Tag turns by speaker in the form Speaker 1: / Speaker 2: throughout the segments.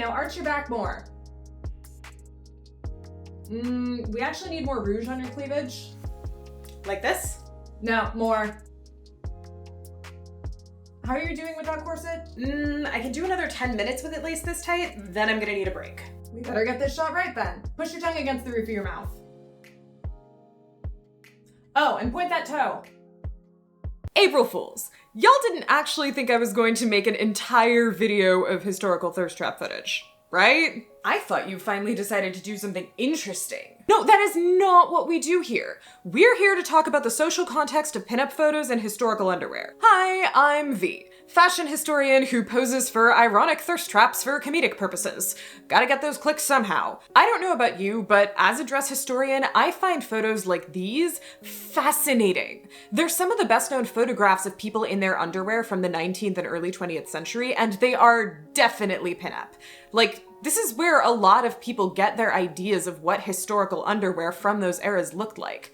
Speaker 1: now arch your back more. We actually need more rouge on your cleavage.
Speaker 2: Like this?
Speaker 1: No, more. How are you doing with that corset?
Speaker 2: I can do another 10 minutes with it laced this tight, then I'm gonna need a break.
Speaker 1: We better get this shot right then. Push your tongue against the roof of your mouth. Oh, and point that toe.
Speaker 3: April Fools! Y'all didn't actually think I was going to make an entire video of historical thirst trap footage, right? I thought you finally decided to do something interesting. No, that is not what we do here. We're here to talk about the social context of pinup photos and historical underwear. Hi, I'm V, fashion historian who poses for ironic thirst traps for comedic purposes. Gotta get those clicks somehow. I don't know about you, but as a dress historian, I find photos like these fascinating. They're some of the best known photographs of people in their underwear from the 19th and early 20th century, and they are definitely pinup. Like, this is where a lot of people get their ideas of what historical underwear from those eras looked like.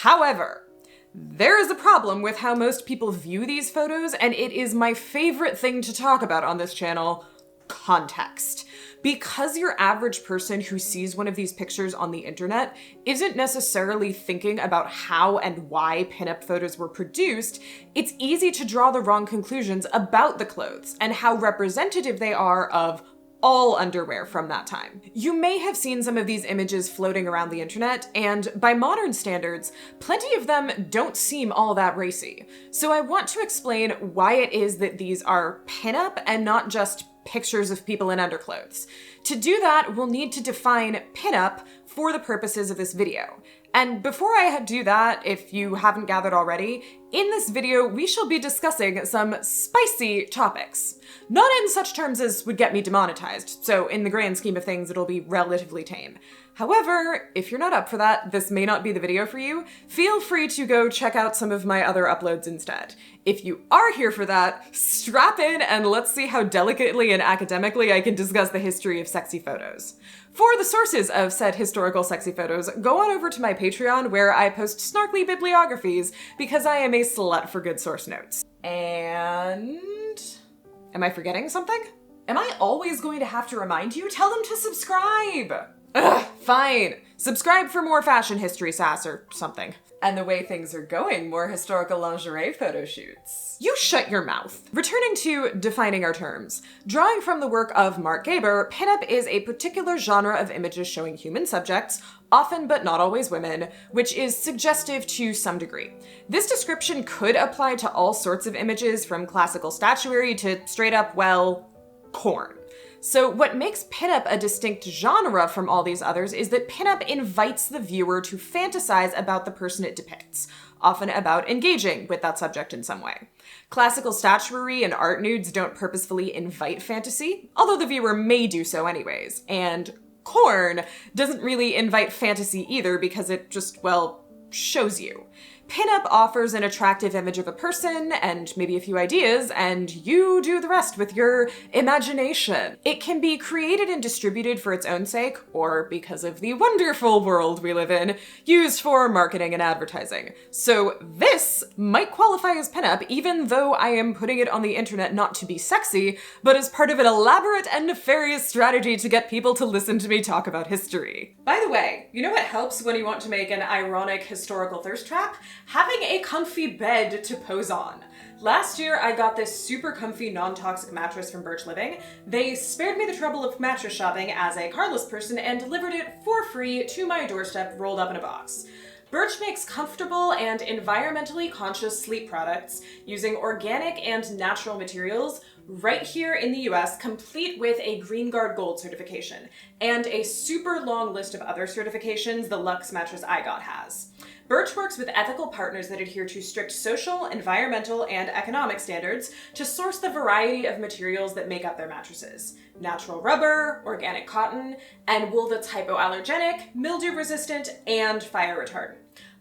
Speaker 3: However, there is a problem with how most people view these photos, and it is my favorite thing to talk about on this channel: context. Because your average person who sees one of these pictures on the internet isn't necessarily thinking about how and why pinup photos were produced, it's easy to draw the wrong conclusions about the clothes and how representative they are of all underwear from that time. You may have seen some of these images floating around the internet, and by modern standards, plenty of them don't seem all that racy. So I want to explain why it is that these are pinup and not just pictures of people in underclothes. To do that, we'll need to define pinup for the purposes of this video. And before I do that, if you haven't gathered already, in this video we shall be discussing some spicy topics. Not in such terms as would get me demonetized, so in the grand scheme of things it'll be relatively tame. However, if you're not up for that, this may not be the video for you. Feel free to go check out some of my other uploads instead. If you are here for that, strap in and let's see how delicately and academically I can discuss the history of sexy photos. For the sources of said historical sexy photos, go on over to my Patreon where I post snarkly bibliographies because I am a slut for good source notes. And... am I forgetting something? Am I always going to have to remind you? Tell them to subscribe! Ugh, fine. Subscribe for more fashion history sass or something. And the way things are going, more historical lingerie photo shoots. You shut your mouth. Returning to defining our terms. Drawing from the work of Mark Gaber, pinup is a particular genre of images showing human subjects, often but not always women, which is suggestive to some degree. This description could apply to all sorts of images, from classical statuary to straight up, well, porn. So what makes pinup a distinct genre from all these others is that pinup invites the viewer to fantasize about the person it depicts, often about engaging with that subject in some way. Classical statuary and art nudes don't purposefully invite fantasy, although the viewer may do so anyways, and corn doesn't really invite fantasy either because it just, well, shows you. Pinup offers an attractive image of a person and maybe a few ideas, and you do the rest with your imagination. It can be created and distributed for its own sake, or because of the wonderful world we live in, used for marketing and advertising. So this might qualify as pinup, even though I am putting it on the internet not to be sexy, but as part of an elaborate and nefarious strategy to get people to listen to me talk about history. By the way, you know what helps when you want to make an ironic historical thirst trap? Having a comfy bed to pose on. Last year, I got this super comfy non-toxic mattress from Birch Living. They spared me the trouble of mattress shopping as a carless person and delivered it for free to my doorstep rolled up in a box. Birch makes comfortable and environmentally conscious sleep products using organic and natural materials right here in the US, complete with a Green Guard Gold certification and a super long list of other certifications the Luxe mattress I got has. Birch works with ethical partners that adhere to strict social, environmental, and economic standards to source the variety of materials that make up their mattresses. Natural rubber, organic cotton, and wool that's hypoallergenic, mildew resistant, and fire retardant.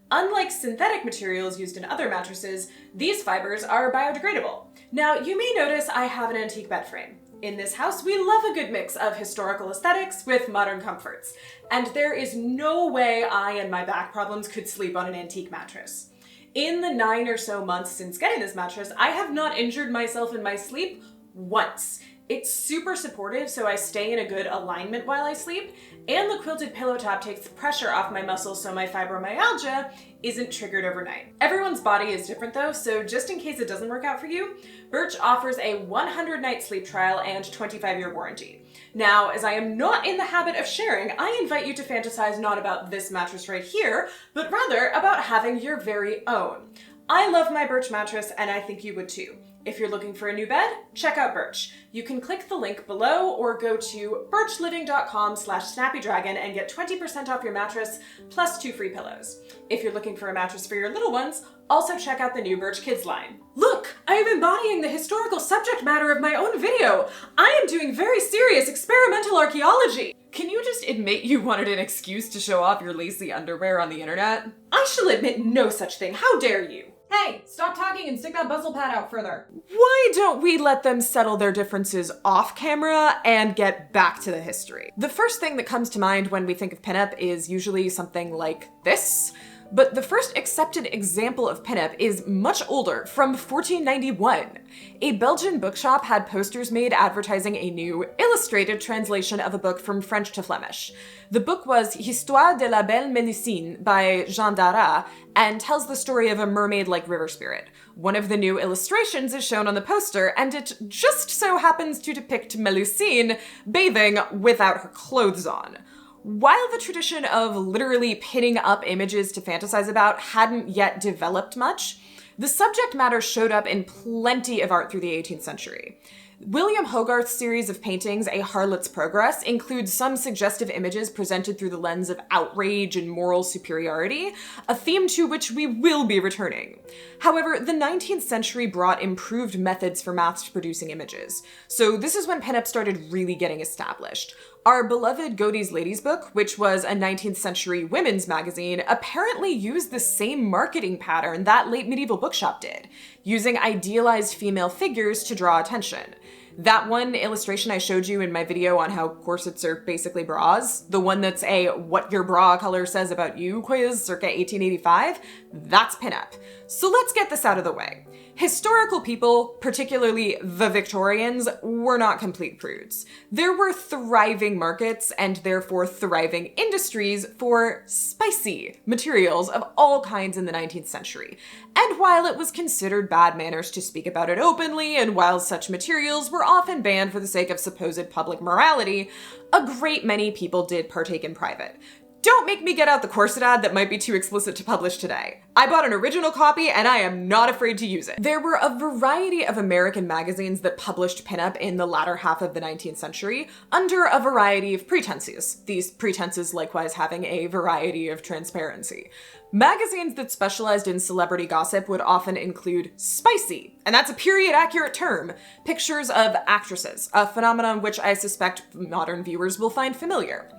Speaker 3: Unlike synthetic materials used in other mattresses, these fibers are biodegradable. Now, you may notice I have an antique bed frame. In this house, we love a good mix of historical aesthetics with modern comforts, and there is no way I and my back problems could sleep on an antique mattress. In the 9 or so months since getting this mattress, I have not injured myself in my sleep once.
Speaker 2: It's super supportive, so I stay in a good alignment while I sleep, and the quilted pillow top takes the pressure off my muscles so my fibromyalgia isn't triggered overnight. Everyone's body is different though, so just in case it doesn't work out for you, Birch offers a 100-night sleep trial and 25-year warranty. Now, as I am not in the habit of sharing, I invite you to fantasize not about this mattress right here, but rather about having your very own. I love my Birch mattress, and I think you would too. If you're looking for a new bed, check out Birch. You can click the link below or go to birchliving.com/SnappyDragon and get 20% off your mattress plus 2 free pillows. If you're looking for a mattress for your little ones, also check out the new Birch Kids line. Look, I am embodying the historical subject matter of my own video. I am doing very serious experimental archaeology.
Speaker 3: Can you just admit you wanted an excuse to show off your lacy underwear on the internet?
Speaker 2: I shall admit no such thing. How dare you?
Speaker 1: Hey, stop talking and stick that bustle pad out further.
Speaker 3: Why don't we let them settle their differences off camera and get back to the history? The first thing that comes to mind when we think of pinup is usually something like this. But the first accepted example of pinup is much older, from 1491. A Belgian bookshop had posters made advertising a new, illustrated translation of a book from French to Flemish. The book was Histoire de la Belle Mélusine by Jean Dara, and tells the story of a mermaid-like river spirit. One of the new illustrations is shown on the poster, and it just so happens to depict Mélusine bathing without her clothes on. While the tradition of literally pinning up images to fantasize about hadn't yet developed much, the subject matter showed up in plenty of art through the 18th century. William Hogarth's series of paintings, A Harlot's Progress, includes some suggestive images presented through the lens of outrage and moral superiority, a theme to which we will be returning. However, the 19th century brought improved methods for mass-producing images, so this is when pinup started really getting established. Our beloved Godey's Ladies book, which was a 19th century women's magazine, apparently used the same marketing pattern that late medieval bookshop did, using idealized female figures to draw attention. That one illustration I showed you in my video on how corsets are basically bras, the one that's a what your bra color says about you quiz circa 1885, that's pinup. So let's get this out of the way. Historical people, particularly the Victorians, were not complete prudes. There were thriving markets and therefore thriving industries for spicy materials of all kinds in the 19th century. And while it was considered bad manners to speak about it openly, and while such materials were often banned for the sake of supposed public morality, a great many people did partake in private. Don't make me get out the corset ad that might be too explicit to publish today. I bought an original copy and I am not afraid to use it. There were a variety of American magazines that published pinup in the latter half of the 19th century under a variety of pretenses, these pretenses likewise having a variety of transparency. Magazines that specialized in celebrity gossip would often include spicy, and that's a period-accurate term, pictures of actresses, a phenomenon which I suspect modern viewers will find familiar.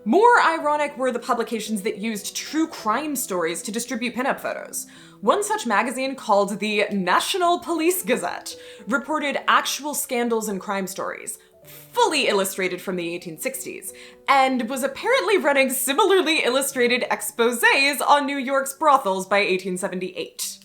Speaker 3: More ironic were the publications that used true crime stories to distribute pinup photos. One such magazine, called the National Police Gazette, reported actual scandals and crime stories, fully illustrated from the 1860s, and was apparently running similarly illustrated exposés on New York's brothels by 1878.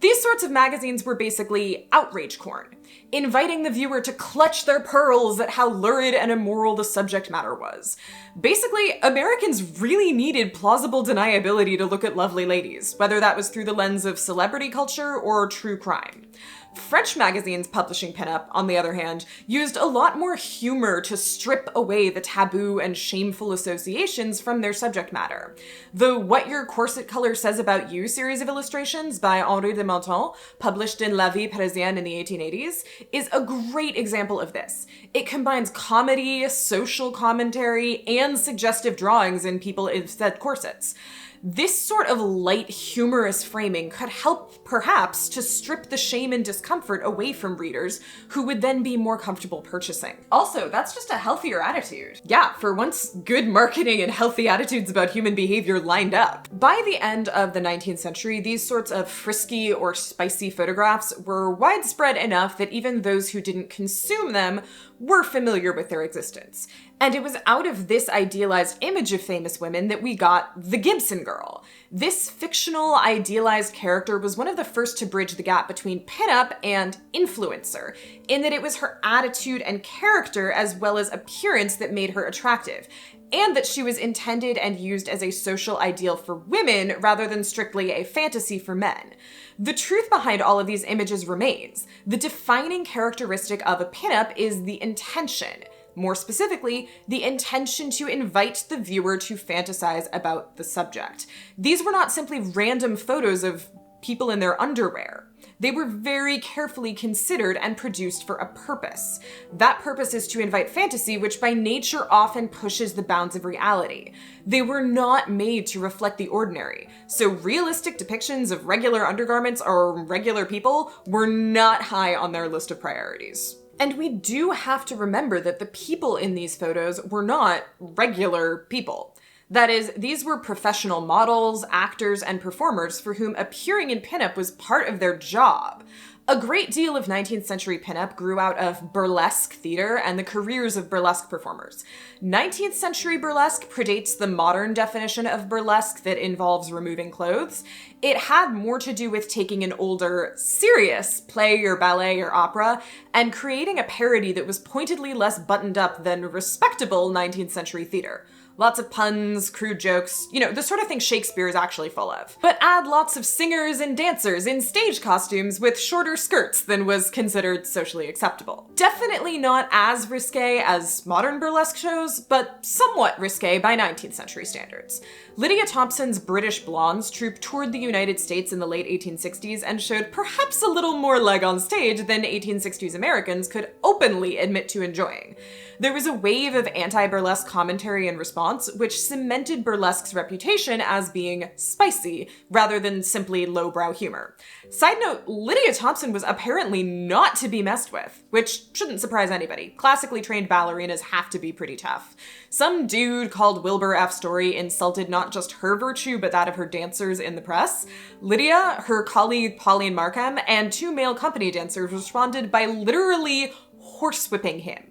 Speaker 3: These sorts of magazines were basically outrage corn, inviting the viewer to clutch their pearls at how lurid and immoral the subject matter was. Basically, Americans really needed plausible deniability to look at lovely ladies, whether that was through the lens of celebrity culture or true crime. French magazines publishing pinup, on the other hand, used a lot more humor to strip away the taboo and shameful associations from their subject matter. The What Your Corset Color Says About You series of illustrations by Henri de Menton, published in La Vie Parisienne in the 1880s, is a great example of this. It combines comedy, social commentary, and suggestive drawings in people in said corsets. This sort of light, humorous framing could help, perhaps, to strip the shame and discomfort away from readers, who would then be more comfortable purchasing. Also, that's just a healthier attitude. Yeah, for once, good marketing and healthy attitudes about human behavior lined up. By the end of the 19th century, these sorts of frisky or spicy photographs were widespread enough that even those who didn't consume them were familiar with their existence. And it was out of this idealized image of famous women that we got the Gibson girl. This fictional idealized character was one of the first to bridge the gap between pinup and influencer, in that it was her attitude and character as well as appearance that made her attractive, and that she was intended and used as a social ideal for women rather than strictly a fantasy for men. The truth behind all of these images remains. The defining characteristic of a pinup is the intention. More specifically, the intention to invite the viewer to fantasize about the subject. These were not simply random photos of people in their underwear. They were very carefully considered and produced for a purpose. That purpose is to invite fantasy, which by nature often pushes the bounds of reality. They were not made to reflect the ordinary, so realistic depictions of regular undergarments or regular people were not high on their list of priorities. And we do have to remember that the people in these photos were not regular people. That is, these were professional models, actors, and performers for whom appearing in pinup was part of their job. A great deal of 19th century pinup grew out of burlesque theater and the careers of burlesque performers. 19th century burlesque predates the modern definition of burlesque that involves removing clothes. It had more to do with taking an older, serious play or ballet or opera and creating a parody that was pointedly less buttoned up than respectable 19th century theater. Lots of puns, crude jokes, the sort of thing Shakespeare is actually full of. But add lots of singers and dancers in stage costumes with shorter skirts than was considered socially acceptable. Definitely not as risque as modern burlesque shows, but somewhat risque by 19th century standards. Lydia Thompson's British Blondes troupe toured the United States in the late 1860s and showed perhaps a little more leg on stage than 1860s Americans could openly admit to enjoying. There was a wave of anti-burlesque commentary in response, which cemented burlesque's reputation as being spicy, rather than simply lowbrow humor. Side note, Lydia Thompson was apparently not to be messed with, which shouldn't surprise anybody. Classically trained ballerinas have to be pretty tough. Some dude called Wilbur F. Story insulted not just her virtue, but that of her dancers in the press. Lydia, her colleague Pauline Markham, and two male company dancers responded by literally horsewhipping him.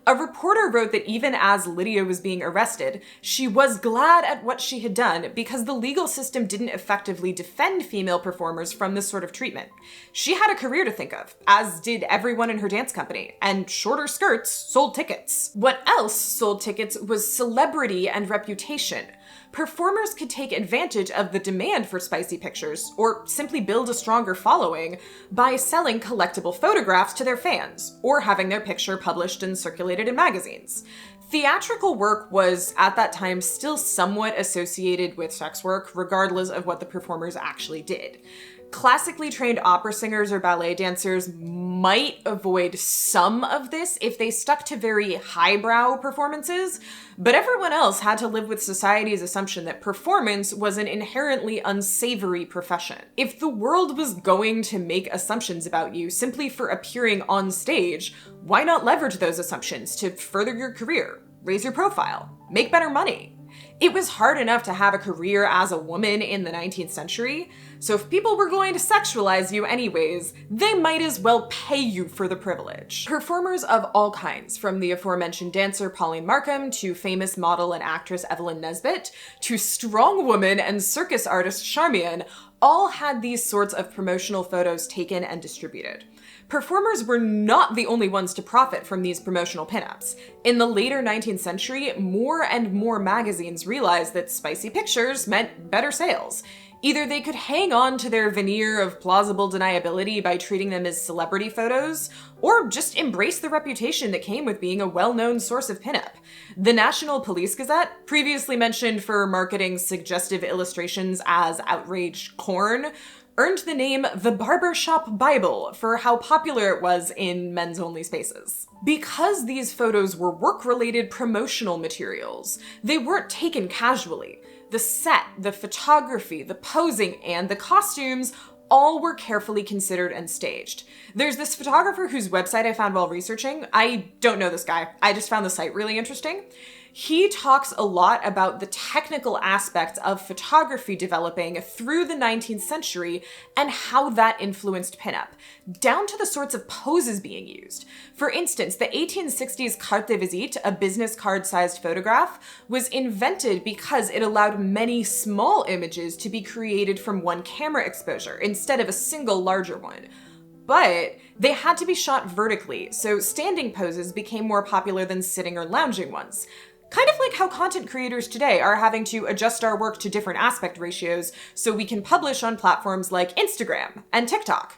Speaker 3: A reporter wrote that even as Lydia was being arrested, she was glad at what she had done because the legal system didn't effectively defend female performers from this sort of treatment. She had a career to think of, as did everyone in her dance company, and shorter skirts sold tickets. What else sold tickets was celebrity and reputation. Performers could take advantage of the demand for spicy pictures, or simply build a stronger following, by selling collectible photographs to their fans, or having their picture published and circulated in magazines. Theatrical work was, at that time, still somewhat associated with sex work, regardless of what the performers actually did. Classically trained opera singers or ballet dancers might avoid some of this if they stuck to very highbrow performances, but everyone else had to live with society's assumption that performance was an inherently unsavory profession. If the world was going to make assumptions about you simply for appearing on stage, why not leverage those assumptions to further your career, raise your profile, make better money? It was hard enough to have a career as a woman in the 19th century, so if people were going to sexualize you anyways, they might as well pay you for the privilege. Performers of all kinds, from the aforementioned dancer Pauline Markham to famous model and actress Evelyn Nesbit, to strong woman and circus artist Charmian, all had these sorts of promotional photos taken and distributed. Performers were not the only ones to profit from these promotional pinups. In the later 19th century, more and more magazines realized that spicy pictures meant better sales. Either they could hang on to their veneer of plausible deniability by treating them as celebrity photos, or just embrace the reputation that came with being a well-known source of pinup. The National Police Gazette, previously mentioned for marketing suggestive illustrations as outraged corn, earned the name The Barbershop Bible for how popular it was in men's-only spaces. Because these photos were work-related promotional materials, they weren't taken casually. The set, the photography, the posing, and the costumes all were carefully considered and staged. There's this photographer whose website I found while researching. I don't know this guy. I just found the site really interesting. He talks a lot about the technical aspects of photography developing through the 19th century and how that influenced pinup, down to the sorts of poses being used. For instance, the 1860s carte de visite, a business card-sized photograph, was invented because it allowed many small images to be created from one camera exposure instead of a single larger one. But they had to be shot vertically, so standing poses became more popular than sitting or lounging ones. Kind of like how content creators today are having to adjust our work to different aspect ratios so we can publish on platforms like Instagram and TikTok.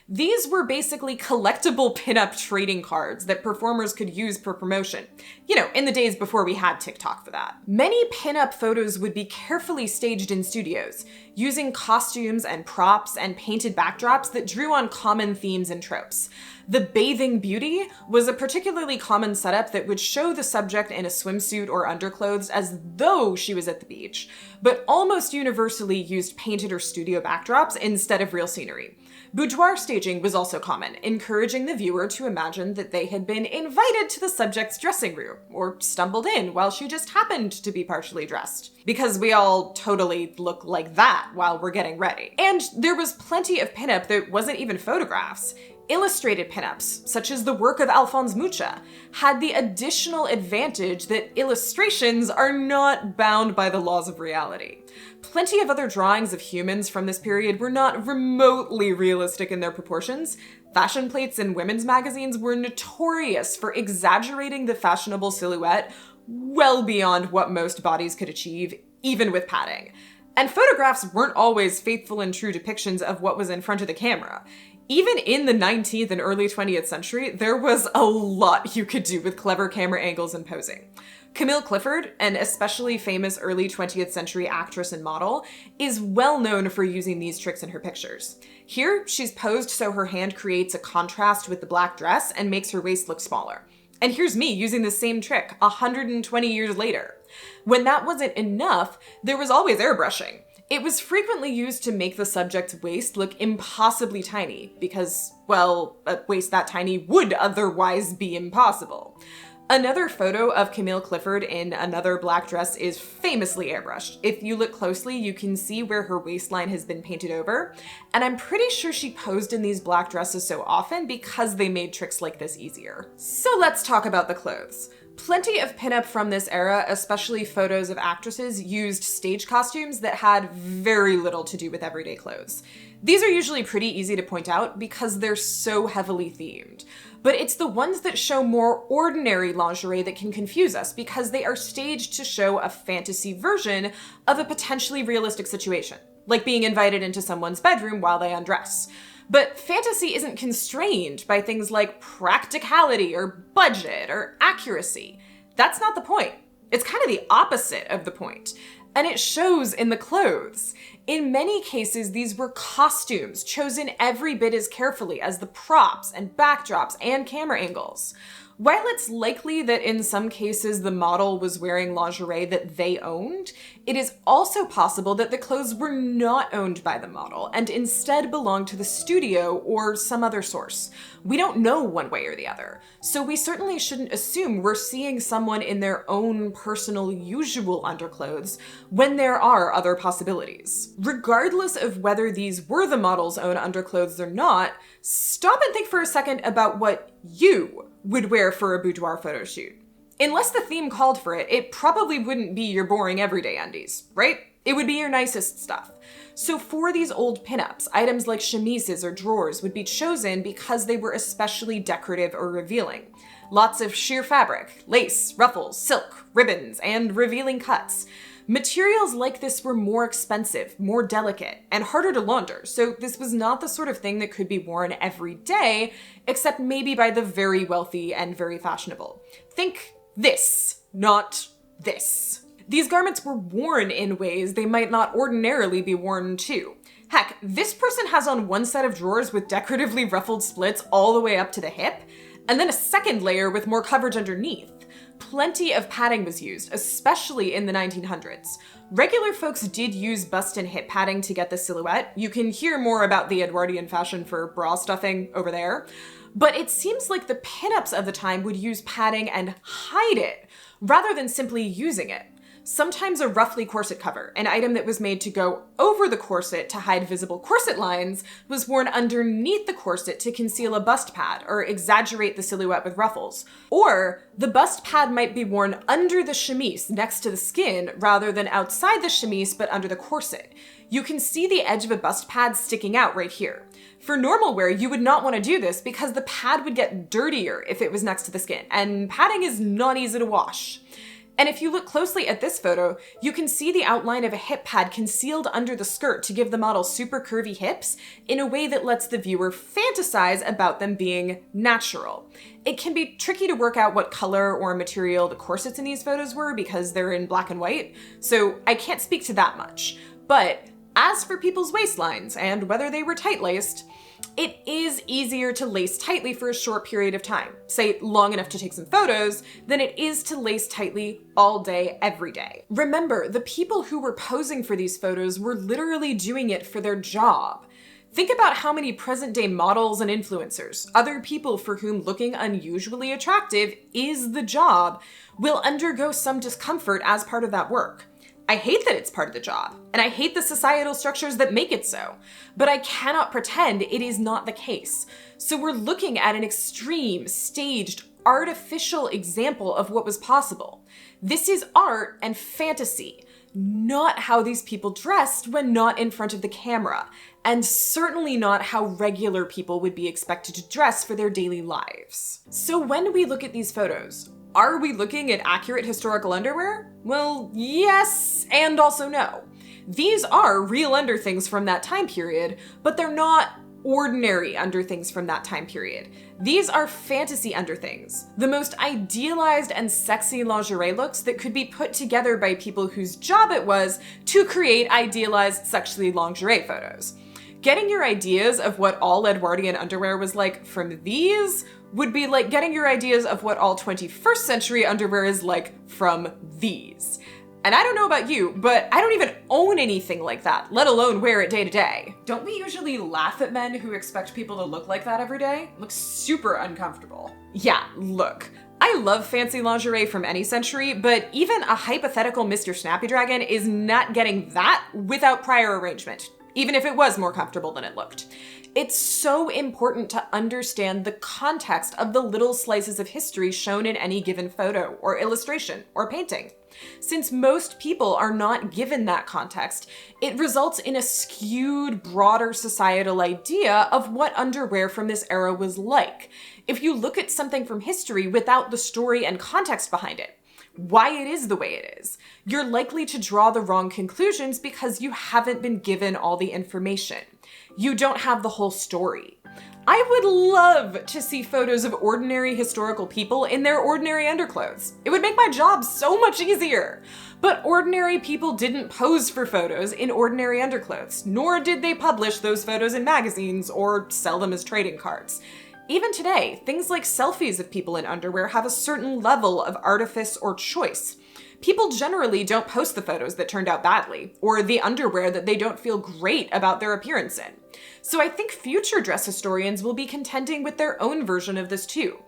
Speaker 3: These were basically collectible pinup trading cards that performers could use for promotion. You know, in the days before we had TikTok for that. Many pinup photos would be carefully staged in studios, using costumes and props and painted backdrops that drew on common themes and tropes. The bathing beauty was a particularly common setup that would show the subject in a swimsuit or underclothes as though she was at the beach, but almost universally used painted or studio backdrops instead of real scenery. Boudoir staging was also common, encouraging the viewer to imagine that they had been invited to the subject's dressing room, or stumbled in while she just happened to be partially dressed. Because we all totally look like that while we're getting ready. And there was plenty of pinup that wasn't even photographs. Illustrated pinups, such as the work of Alphonse Mucha, had the additional advantage that illustrations are not bound by the laws of reality. Plenty of other drawings of humans from this period were not remotely realistic in their proportions. Fashion plates in women's magazines were notorious for exaggerating the fashionable silhouette well beyond what most bodies could achieve, even with padding. And photographs weren't always faithful and true depictions of what was in front of the camera. Even in the 19th and early 20th century, there was a lot you could do with clever camera angles and posing. Camille Clifford, an especially famous early 20th century actress and model, is well known for using these tricks in her pictures. Here, she's posed so her hand creates a contrast with the black dress and makes her waist look smaller. And here's me using the same trick 120 years later. When that wasn't enough, there was always airbrushing. It was frequently used to make the subject's waist look impossibly tiny, because, well, a waist that tiny would otherwise be impossible. Another photo of Camille Clifford in another black dress is famously airbrushed. If you look closely, you can see where her waistline has been painted over, and I'm pretty sure she posed in these black dresses so often because they made tricks like this easier. So let's talk about the clothes. Plenty of pinup from this era, especially photos of actresses, used stage costumes that had very little to do with everyday clothes. These are usually pretty easy to point out because they're so heavily themed. But it's the ones that show more ordinary lingerie that can confuse us because they are staged to show a fantasy version of a potentially realistic situation, like being invited into someone's bedroom while they undress. But fantasy isn't constrained by things like practicality or budget or accuracy. That's not the point. It's kind of the opposite of the point. And it shows in the clothes. In many cases, these were costumes chosen every bit as carefully as the props and backdrops and camera angles. While it's likely that in some cases the model was wearing lingerie that they owned, it is also possible that the clothes were not owned by the model and instead belonged to the studio or some other source. We don't know one way or the other, so we certainly shouldn't assume we're seeing someone in their own personal usual underclothes when there are other possibilities. Regardless of whether these were the model's own underclothes or not, stop and think for a second about what you would wear for a boudoir photo shoot. Unless the theme called for it, it probably wouldn't be your boring everyday undies, right? It would be your nicest stuff. So for these old pinups, items like chemises or drawers would be chosen because they were especially decorative or revealing. Lots of sheer fabric, lace, ruffles, silk, ribbons, and revealing cuts. Materials like this were more expensive, more delicate, and harder to launder, so this was not the sort of thing that could be worn every day, except maybe by the very wealthy and very fashionable. Think this, not this. These garments were worn in ways they might not ordinarily be worn too. Heck, this person has on one set of drawers with decoratively ruffled splits all the way up to the hip, and then a second layer with more coverage underneath. Plenty of padding was used, especially in the 1900s. Regular folks did use bust and hip padding to get the silhouette. You can hear more about the Edwardian fashion for bra stuffing over there. But it seems like the pinups of the time would use padding and hide it, rather than simply using it. Sometimes a roughly corset cover, an item that was made to go over the corset to hide visible corset lines, was worn underneath the corset to conceal a bust pad or exaggerate the silhouette with ruffles. Or the bust pad might be worn under the chemise next to the skin rather than outside the chemise but under the corset. You can see the edge of a bust pad sticking out right here. For normal wear, you would not want to do this because the pad would get dirtier if it was next to the skin, and padding is not easy to wash. And if you look closely at this photo, you can see the outline of a hip pad concealed under the skirt to give the model super curvy hips in a way that lets the viewer fantasize about them being natural. It can be tricky to work out what color or material the corsets in these photos were because they're in black and white, so I can't speak to that much. But as for people's waistlines and whether they were tight-laced, it is easier to lace tightly for a short period of time, say long enough to take some photos, than it is to lace tightly all day, every day. Remember, the people who were posing for these photos were literally doing it for their job. Think about how many present-day models and influencers, other people for whom looking unusually attractive is the job, will undergo some discomfort as part of that work. I hate that it's part of the job, and I hate the societal structures that make it so, but I cannot pretend it is not the case. So we're looking at an extreme, staged, artificial example of what was possible. This is art and fantasy, not how these people dressed when not in front of the camera, and certainly not how regular people would be expected to dress for their daily lives. So when we look at these photos, are we looking at accurate historical underwear? Well, yes, and also no. These are real underthings from that time period, but they're not ordinary underthings from that time period. These are fantasy underthings, the most idealized and sexy lingerie looks that could be put together by people whose job it was to create idealized sexually lingerie photos. Getting your ideas of what all Edwardian underwear was like from these would be like getting your ideas of what all 21st century underwear is like from these. And I don't know about you, but I don't even own anything like that, let alone wear it day to day. Don't we usually laugh at men who expect people to look like that every day? Looks super uncomfortable. Yeah, look. I love fancy lingerie from any century, but even a hypothetical Mr. SnappyDragon is not getting that without prior arrangement, even if it was more comfortable than it looked. It's so important to understand the context of the little slices of history shown in any given photo or illustration or painting. Since most people are not given that context, it results in a skewed, broader societal idea of what underwear from this era was like. If you look at something from history without the story and context behind it, why it is the way it is, you're likely to draw the wrong conclusions because you haven't been given all the information. You don't have the whole story. I would love to see photos of ordinary historical people in their ordinary underclothes. It would make my job so much easier. But ordinary people didn't pose for photos in ordinary underclothes, nor did they publish those photos in magazines or sell them as trading cards. Even today, things like selfies of people in underwear have a certain level of artifice or choice. People generally don't post the photos that turned out badly, or the underwear that they don't feel great about their appearance in. So I think future dress historians will be contending with their own version of this too.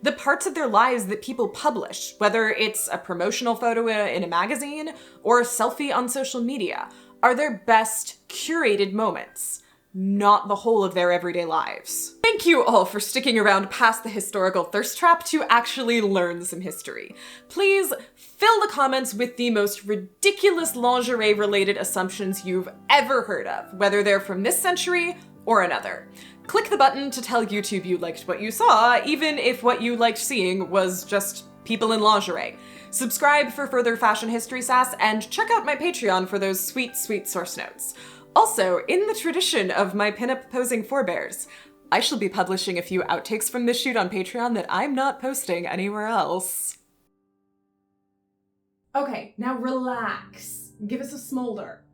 Speaker 3: The parts of their lives that people publish, whether it's a promotional photo in a magazine or a selfie on social media, are their best curated moments, not the whole of their everyday lives. Thank you all for sticking around past the historical thirst trap to actually learn some history. Please fill the comments with the most ridiculous lingerie-related assumptions you've ever heard of, whether they're from this century or another. Click the button to tell YouTube you liked what you saw, even if what you liked seeing was just people in lingerie. Subscribe for further fashion history sass, and check out my Patreon for those sweet, sweet source notes. Also, in the tradition of my pinup posing forebears, I shall be publishing a few outtakes from this shoot on Patreon that I'm not posting anywhere else.
Speaker 1: Okay, now relax. Give us a smolder.